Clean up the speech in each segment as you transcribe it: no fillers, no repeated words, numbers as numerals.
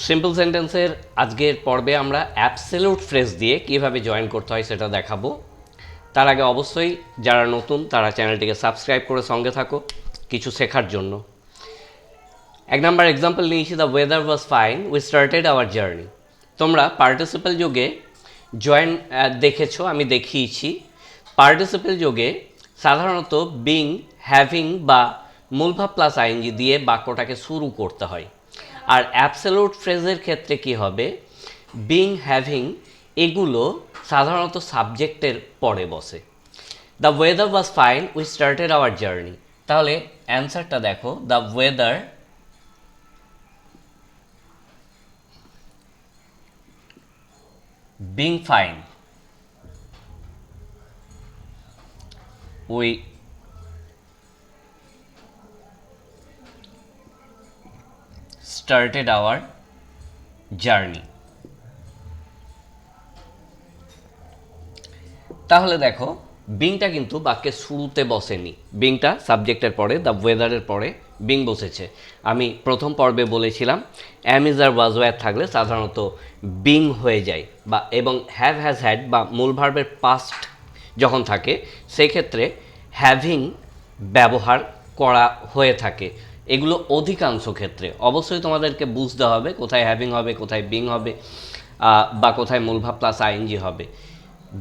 Simple সেন্টেন্সের আজকের পর্বে আমরা অ্যাবসলিউট ফ্রেজ দিয়ে কিভাবে জয়েন করতে হয় সেটা দেখাবো। তার আগে অবশ্যই যারা নতুন তারা চ্যানেলটিকে সাবস্ক্রাইব করে সঙ্গে থাকো কিছু শেখার জন্য। এক নাম্বার এক্সাম্পল নিয়েছি, the weather was fine we started our journey. তোমরা পার্টিসিপেল যোগে জয়েন দেখেছো, আমি দেখিয়েছি। পার্টিসিপেল যোগে সাধারণত বিং, হ্যাভিং বা মূলভাব প্লাস আইএনজি দিয়ে বাক্যটাকে শুরু করতে হয়। আর অ্যাবসলিউট ফ্রেজের ক্ষেত্রে কি হবে, বিং, হ্যাভিং এগুলো সাধারণত সাবজেক্টের পরে বসে। The weather was fine we started our journey. তাহলে অ্যান্সারটা দেখো, the weather being fine we started our journey। তাহলে দেখো বিংটা কিন্তু বাক্যের শুরুতে বসেনি, বিংটা সাবজেক্টের পরে, দ্য ওয়েদারের পরে বিং বসেছে। আমি প্রথম পর্বে বলেছিলাম অ্যাম ইজ আর ওয়াজ ওয়্যার থাকলে সাধারণত বিং হয়ে যায় বা এবং হ্যাভ, হ্যাজ, হ্যাড বা মূল ভার্বের পাস্ট যখন থাকে সেক্ষেত্রে হ্যাভিং ব্যবহার করা হয়ে থাকে। এগুলো অধিকাংশ ক্ষেত্রে অবশ্যই তোমাদেরকে বুঝতে হবে কোথায় হ্যাভিং হবে, কোথায় বিং হবে বা কোথায় মূলভাব প্লাস আইএনজি হবে,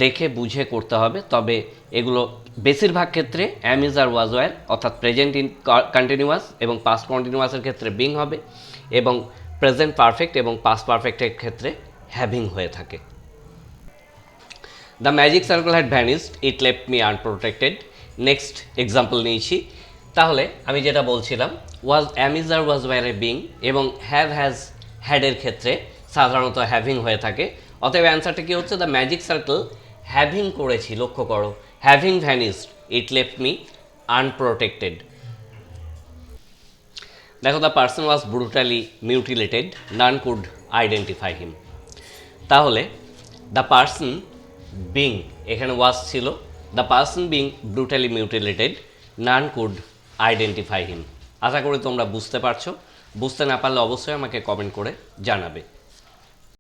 দেখে বুঝে করতে হবে। তবে এগুলো বেশিরভাগ ক্ষেত্রে am is are was were অর্থাৎ প্রেজেন্ট ইন কন্টিনিউয়াস এবং পাস্ট কন্টিনিউয়াসের ক্ষেত্রে বিং হবে এবং প্রেজেন্ট পারফেক্ট এবং পাস্ট পারফেক্টের ক্ষেত্রে হ্যাভিং হয়ে থাকে। The magic circle had vanished it left me unprotected. Next example নিয়েছি। তাহলে আমি যেটা বলছিলাম, was, am is are was were এ বিং এবং হ্যাভ, হ্যাজ, হ্যাডের ক্ষেত্রে সাধারণত হ্যাভিং হয়ে থাকে। অতএব অ্যান্সারটা কী হচ্ছে, দ্য ম্যাজিক সার্কেল হ্যাভিং করেছি, লক্ষ্য করো, having vanished it left me unprotected. দেখো, the person was brutally mutilated none could identify him. তাহলে দ্য পার্সন বিং, এখানে ওয়াজ ছিল, the person being brutally mutilated none could identify him. আশা করি তোমরা বুঝতে পারছো। বুঝতে না পারলে অবশ্যই আমাকে কমেন্ট করে জানাবে।